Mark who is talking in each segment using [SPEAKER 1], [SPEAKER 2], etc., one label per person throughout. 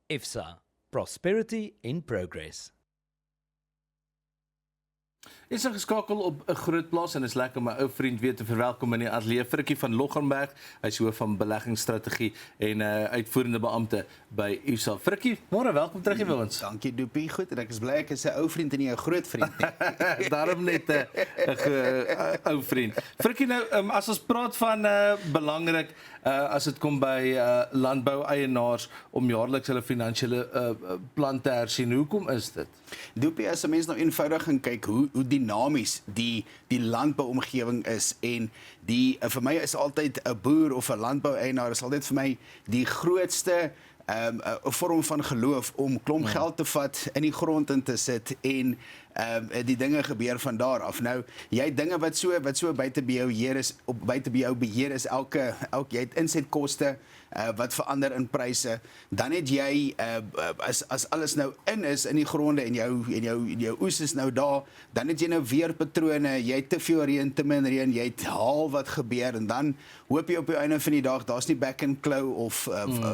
[SPEAKER 1] IFSA, Prosperity in Progress.
[SPEAKER 2] Is geskakel op 'n groot plaas en is lekker om my ou vriend weer te verwelkom in die ateljee. Frikkie van Loggenberg, hy is hoof van beleggingsstrategie en uitvoerende beampte by IFSA. Frikkie, môre, welkom terug hier by ons.
[SPEAKER 3] Dankie Doopie, goed, en ek is bly ek is 'n ou vriend en nie 'n groot vriend nie.
[SPEAKER 2] Daarom net 'n ou vriend. Frikkie, nou as ons praat van belangrik as dit kom by landboueienaars om jaarliks hulle finansiële plan te hersien, hoekom is dit?
[SPEAKER 3] Doopie, as 'n mens nou eenvoudig gaan kyk hoe dinamies die landbouomgewing is en vir my is altyd 'n boer of 'n landboueienaar is altyd vir my die grootste 'n vorm van geloof om klomp geld te vat, in die grond in te sit en die dinge gebeur van daar af. Nou, jy dinge wat so buite by jou beheer is, jy het insetkoste wat verander in pryse. Dan het jy as alles nou in die gronde en jou oes is nou daar, dan het jy nou weerpatrone, jy het te veel reën, te min reën, jy het haal wat gebeur en dan hoop jy op die einde van die dag daar's nie back and claw of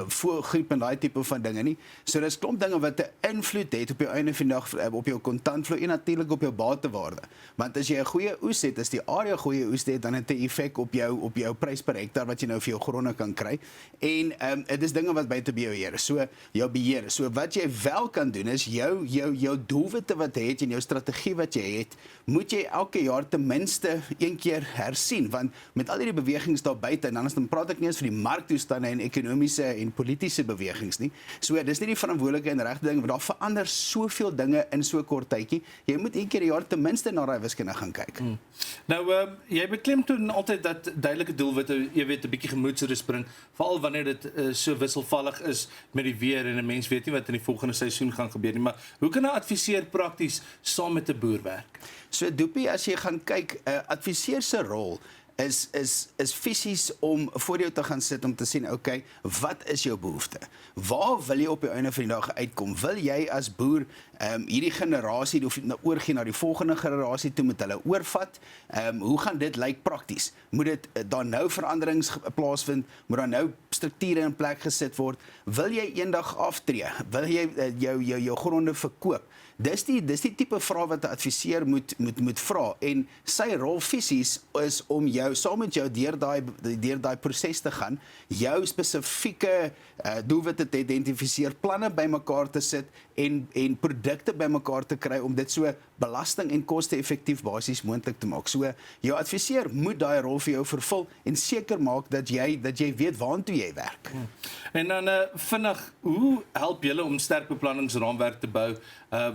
[SPEAKER 3] voëlgriep en daai tipe van dinge nie. So dis klomp dinge wat 'n invloed het op die einde van die dag op jou kontantvloei en natuurlik op jou batewaarde. Want as jy 'n goeie oes het, as die area goeie oes het, dan het dit 'n effek op jou prys per hektaar wat jy nou vir jou gronde kan kry. En dit is dinge wat buite by jou beheer is. So jou beheer. So wat jy wel kan doen is jou doelwitte wat jy het en jou strategie wat jy het, moet jy elke jaar ten minste een keer hersien, want met al hierdie bewegings daar buite en dan praat ek nie eens van die marktoestande en ekonomiese en politiese bewegings nie. So dis nie die verantwoordelike en regte ding, want daar verander soveel dinge in so kort tydjie. Jy moet een keer per jaar ten minste na daai wiskunde gaan kyk.
[SPEAKER 2] Nou jy beklemtoon altyd dat duidelike doelwitte, jy weet, 'n bietjie gemoedsrus bring, veral wanneer dit so wisselvallig is met die weer en 'n mens weet nie wat in die volgende seisoen gaan gebeur nie, maar hoe kan 'n adviseur prakties saam met 'n boer werk?
[SPEAKER 3] So Doopie, as jy gaan kyk, adviseur se rol is fisies om voor jou te gaan sit om te sien, okay, wat is jou behoefte? Waar wil jy op die einde van die dag uitkom? Wil jy as boer hierdie generasie oorgee na die volgende generasie toe, moet hulle oorvat? Hoe gaan dit lyk prakties? Moet dit daar nou veranderings plaasvind? Moet daar nou strukture in plek gesit word? Wil jy eendag aftree? Wil jy jou gronde verkoop? Dis die tipe vraag wat 'n adviseur moet vra, en sy rol fisies is om jou saam met jou deur daai proses te gaan, jou spesifieke doelwitte te identifiseer, planne bymekaar te sit en produkte bymekaar te kry om dit so belasting en koste-effektief basies moontlik te maak. So jou adviseur moet daai rol vir jou vervul en seker maak dat jy weet waartoe jy werk.
[SPEAKER 2] En dan vinnig, hoe help julle om sterk beplanningsraamwerk te bou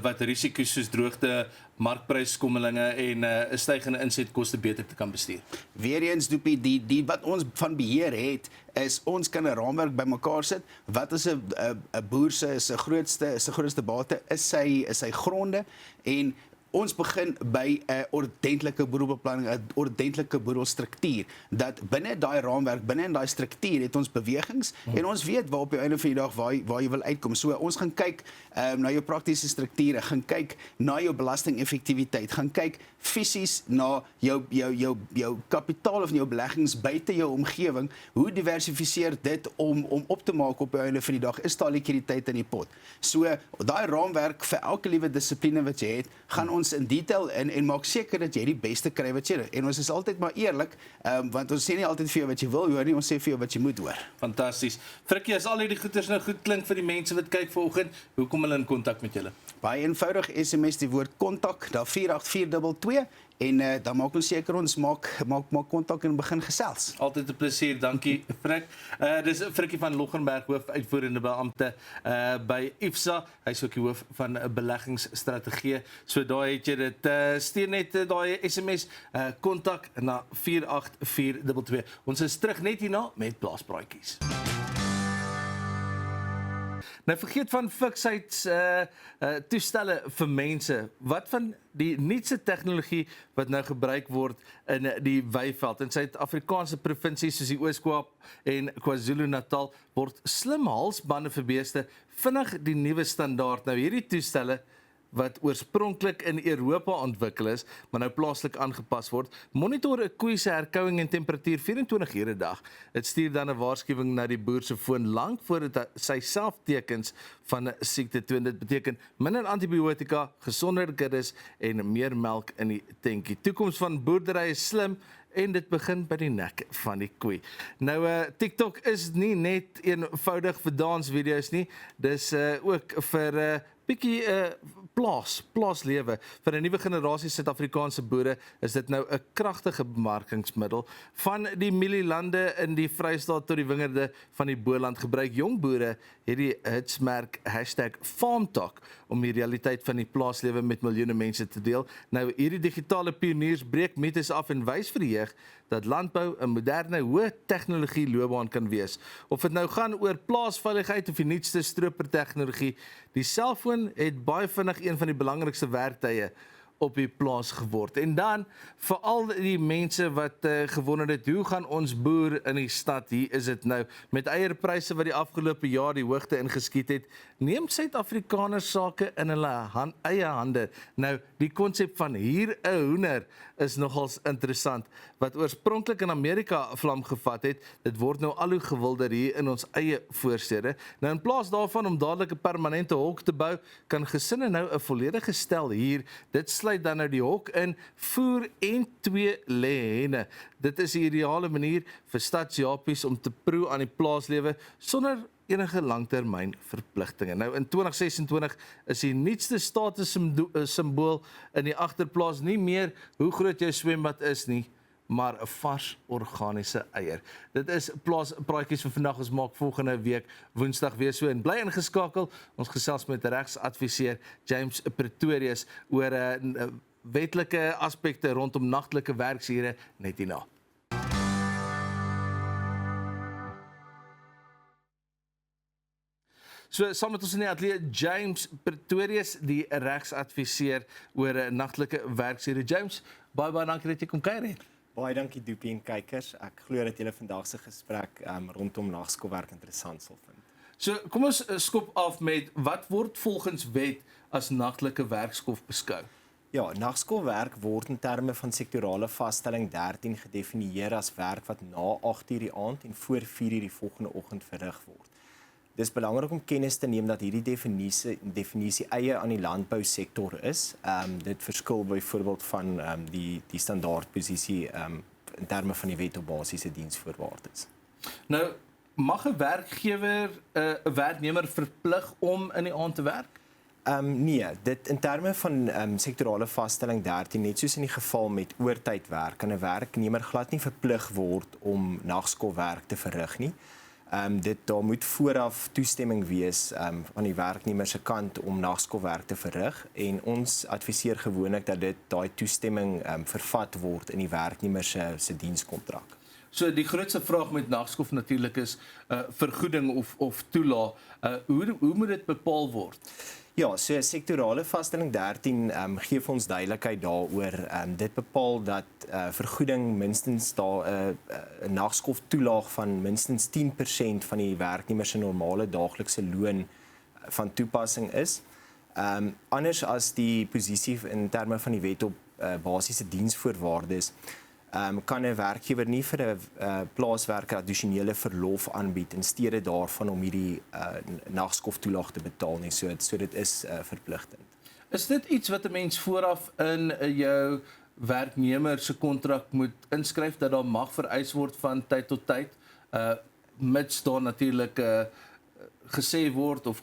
[SPEAKER 2] wat risiko's soos droogte, markpryskommelinge en 'n stygende insetkoste beter te kan bestuur?
[SPEAKER 3] Weereens Doopie, die wat ons van beheer het, is ons kan 'n raamwerk bymekaar sit. Wat is 'n boer se grootste bate? Is sy gronde, en ons begin by 'n ordentlike boedelbeplanning, 'n ordentlike boedelstruktuur, dat binne daai raamwerk, binne in daai struktuur het ons bewegings en ons weet waar op die einde van die dag waar jy wil uitkom. So ons gaan kyk na jou praktiese strukture, gaan kyk na jou belastingeffektiwiteit, gaan kyk fisies na jou kapitaal of jou beleggings buite jou omgewing. Hoe diversifiseer dit om op te maak op die einde van die dag? Is daar likwiditeit in die pot? So daai raamwerk vir elke liewe dissipline wat jy het, gaan ons in detail en maak seker dat jy die beste kry wat jy het. En ons is altyd maar eerlik, want ons sê nie altyd vir jou wat jy wil hoor nie, ons sê vir jou wat jy moet hoor.
[SPEAKER 2] Fantasties. Frikkie, as al hierdie goeders nou goed klink vir die mense wat kyk vanoggend, hoe kom hulle in kontak met julle?
[SPEAKER 3] Baie eenvoudig, SMS die woord kontak, daar 48422 en dan maak ons seker ons maak kontak en begin gesels.
[SPEAKER 2] Altyd 'n plesier, dankie Frik. Dis Frikkie van Loggenberg, hoof uitvoerende beampte by IFSA. Hy's ook die hoof van beleggingsstrategie. So daai het jy dit, stuur net daai SMS kontak na 48422. Ons is terug net hierna met Plaaspraatjies. Nou vergeet van fiksheid toestelle vir mense. Wat van die nuutste tegnologie wat nou gebruik word in die weiveld? In Suid-Afrikaanse provinsies soos die Oos-Kaap en KwaZulu-Natal word slim halsbande vir beeste vinnig die nuwe standaard. Nou hierdie toestelle wat oorspronklik in Europa ontwikkel is, maar nou plaaslik aangepas word, monitor 'n koei se herkouing en temperatuur 24 ure 'n dag. Dit stuur dan 'n waarskuwing na die boer se foon lank voordat sy self tekens van 'n siekte toon. Dit beteken minder antibiotika, gesonder kuddes en meer melk in die tentjie. Toekoms van boerdery is slim en dit begin by die nek van die koei. Nou, TikTok is nie net eenvoudig vir dansvideo's nie, dis ook vir bietjie plaaslewe. Vir 'n nuwe generasie Suid-Afrikaanse boere is dit nou 'n kragtige bemarkingsmiddel. Van die mielielande in die Vrystaat tot die wingerde van die Boland gebruik jong boere hierdie hitsmerk #FarmTalk om die realiteit van die plaaslewe met miljoene mense te deel. Nou, hierdie digitale pioniers breek mites af en wys vir die jeug dat landbou 'n moderne, hoë tegnologie loopbaan kan wees. Of dit nou gaan oor plaasveiligheid of die nuutste stropertegnologie, die selfoon het baie vinnig een van die belangrikste werktuie op die plaas geword. En dan, vir al die mense wat gewonder het, hoe gaan ons boer in die stad, hier is dit nou, met eierpryse wat die afgelope jaar die hoogte ingeskiet het, neem Suid-Afrikaners sake in hulle eie hande. Nou, die konsep van hier 'n hoender is nogals interessant, wat oorspronklik in Amerika vlam gevat het, dit word nou al hoe gewilder hier in ons eie voorstede. Nou, in plaas daarvan om dadelik 'n permanente hok te bou, kan gesinne nou 'n volledige stel hier, dit sluit dan nou die hok in, voer en 2 lê henne. Dit is die ideale manier vir stadsjapies om te proe aan die plaaslewe sonder enige langtermyn verpligtinge. Nou, in 2026 is die nuutste statussimbool in die agterplaas nie meer hoe groot jou swembad is nie, maar 'n vars organiese eier. Dit is plaaspraatjies vir vandag. Ons maak volgende week Woensdag weer so, en bly ingeskakel. Ons gesels met regsadviseur James Pretorius oor wetlike aspekte rondom nagtelike werksure net hierna. So, saam met ons in die ateljee James Pretorius, die regsadviseur oor nagtelike werksure. James, baie dankie dat jy kom kuier het.
[SPEAKER 4] Baie dankie Doopie en kykers. Ek glo dat julle vandag se gesprek rondom nagskoolwerk interessant sal vind.
[SPEAKER 2] So, kom ons skop af met wat word volgens wet as nagtelike werkskof beskou?
[SPEAKER 4] Ja, nagskoolwerk word in terme van sektorale vaststelling 13 gedefinieer as werk wat na 8:00 die aand en voor 4:00 die volgende oggend verrig word. Dis belangrik om kennis te neem dat hierdie definisie eie aan die landbousektor is. Dit verskil byvoorbeeld van die standaardposisie in terme van die wet op basiese diensvoorwaardes.
[SPEAKER 2] Nou, mag 'n werkgewer 'n werknemer verplig om in die aand te werk?
[SPEAKER 4] Nee, dit in terme van sektorale vaststelling 13, net soos in die geval met oortydwerk, kan 'n werknemer glad nie verplig word om nagskoolwerk te verrig nie. Daar moet vooraf toestemming wees aan die werknemer se kant om nagskoolwerk te verrig, en ons adviseer gewoonlik dat daai toestemming vervat word in die werknemer se dienskontrak.
[SPEAKER 2] So, die grootste vraag met nagskof natuurlik is vergoeding of toelaag. Hoe moet dit bepaal word?
[SPEAKER 4] Ja, so sektorale vaststelling 13 gee vir ons duidelikheid daaroor. Dit bepaal dat vergoeding minstens daar 'n nagskof toelaag van minstens 10% van die werknemer se normale daaglikse loon van toepassing is. Anders as die posisie in terme van die wet op basiese diensvoorwaardes, kan 'n werkgewer nie vir 'n plaaswerker addisionele verlof aanbied in steede daarvan om hierdie nagskoftoelaag te betaal nie. So dit is verpligtend.
[SPEAKER 2] Is dit iets wat 'n mens vooraf in jou werknemer se kontrak moet inskryf, dat daar mag vereis word van tyd tot tyd, mits daar natuurlik gesê word of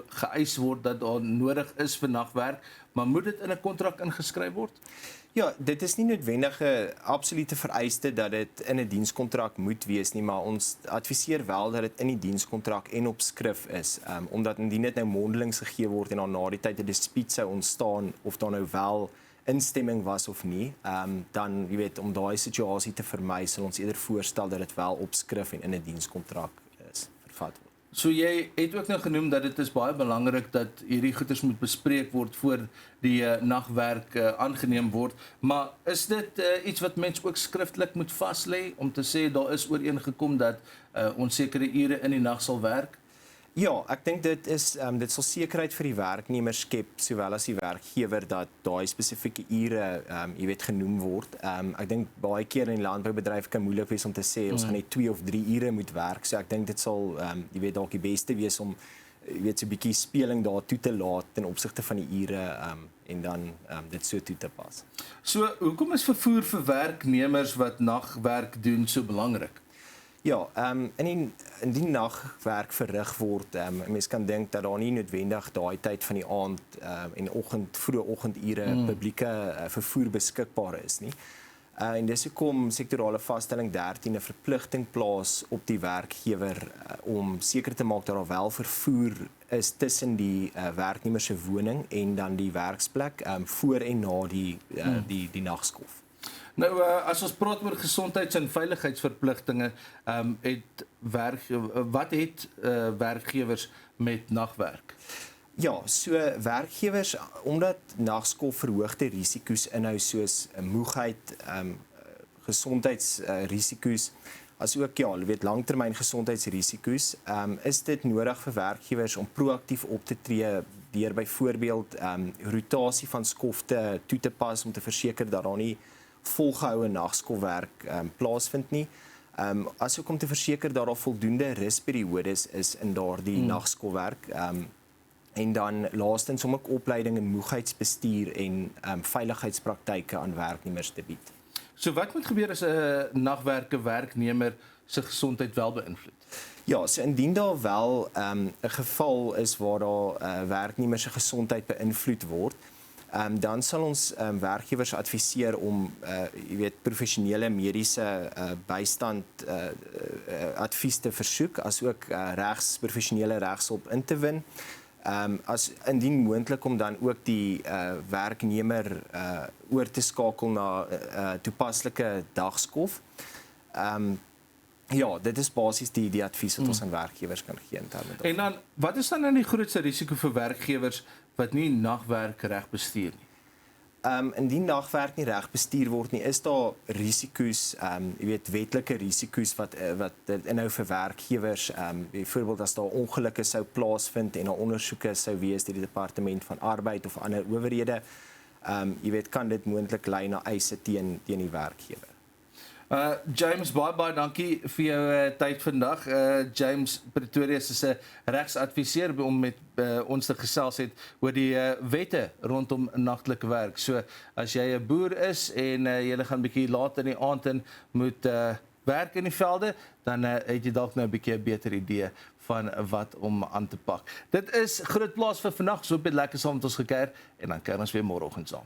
[SPEAKER 2] geëis word dat daar nodig is vir nagwerk, maar moet dit in 'n kontrak ingeskryf word?
[SPEAKER 4] Ja, dit is nie noodwendig 'n absolute vereiste dat dit in 'n dienskontrak moet wees nie, maar ons adviseer wel dat dit in die dienskontrak en op skrif is, omdat indien dit nou mondelings gegee word en dan na die tyd 'n dispuut sou ontstaan of daar nou wel instemming was of nie, dan jy weet, om daai situasie te vermy, sal ons eerder voorstel dat dit wel op skrif en in 'n dienskontrak is vervat word.
[SPEAKER 2] So jy het ook nou genoem dat dit is baie belangrik dat hierdie goeders moet bespreek word voor die nagwerk aangeneem word, maar is dit iets wat mens ook skriftelik moet vaslê om te sê daar is ooreengekom dat ons sekere ure in die nag sal werk?
[SPEAKER 4] Ja, ek dink dit sal sekerheid vir die werknemer skep sowel as die werkgewer dat daai spesifieke ure jy weet genoem word. Ek dink baie keer in die landboubedryf kan moeilik wees om te sê ons gaan net 2 of 3 ure moet werk. So ek dink dit sal jy weet dalk die beste wees om jy weet so 'n bietjie speling daar toe te laat ten opsigte van die ure en dan dit so toe te pas.
[SPEAKER 2] So, hoekom is vervoer vir werknemers wat nagwerk doen so belangrik?
[SPEAKER 4] Ja, in die nagwerk verrig word, mens kan dink dat daar nie noodwendig daai tyd van die aand en vroeë oggendure publieke vervoer beskikbaar is nie. En dis hoekom sektorale vaststelling 13 'n verpligting plaas op die werkgewer om seker te maak dat daar wel vervoer is tussen die werknemer se woning en dan die werksplek voor en na die nagskof.
[SPEAKER 2] Nou, as ons praat oor gesondheids- en veiligheidsverpligtinge, wat het werkgewers met nagwerk?
[SPEAKER 4] Ja, so werkgewers, omdat nagskof verhoogde risiko's inhou soos moegheid, gesondheidsrisiko's, asook ja, weet langtermyn gesondheidsrisiko's, is dit nodig vir werkgewers om proaktief op te tree deur byvoorbeeld rotasie van skofte toe te pas om te verseker dat daar nie volgehoue nagskofwerk plaasvind nie. Asook om te verseker dat daar voldoende rusperiodes is in daardie nagskofwerk. En dan laastens om ook opleiding in moegheidsbestuur en veiligheidspraktyke aan werknemers te bied.
[SPEAKER 2] So wat moet gebeur as 'n nagwerker werknemer se gesondheid wel beïnvloed?
[SPEAKER 4] Ja, so indien daar wel 'n geval is waar daar werknemer se gesondheid beïnvloed word, dan sal ons werkgewers adviseer om jy weet professionele mediese bystand advies te versoek, asook professionele regshulp in te win. As indien moontlik om dan ook die werknemer oor te skakel na toepaslike dagskof. Ja, dit is basies die advies wat ons aan werkgewers kan gee in terme daarvan.
[SPEAKER 2] En dan, wat is dan die grootste risiko vir werkgewers wat nie nagwerk reg bestuur nie?
[SPEAKER 4] Indien nagwerk nie reg bestuur word nie, is daar risiko's, jy weet wetlike risiko's wat dit inhou vir werkgewers, byvoorbeeld as daar ongelukke sou plaasvind en daar ondersoeke sou wees deur die departement van arbeid of ander owerhede, jy weet kan dit moontlik lei na eise teen die werkgewer.
[SPEAKER 2] James, baie dankie vir jou tyd vandag. James Pretorius is 'n regsadviseur om met ons te gesels het oor die wette rondom nagtelike werk. So as jy 'n boer is en jy gaan bietjie laat in die aand en moet werk in die velde, dan het jy dalk nou 'n bietjie 'n beter idee van wat om aan te pak. Dit is Groot Plaas vir vandag. So op dit lekker saam met ons gekuier en dan kuier ons weer môreoggend saam.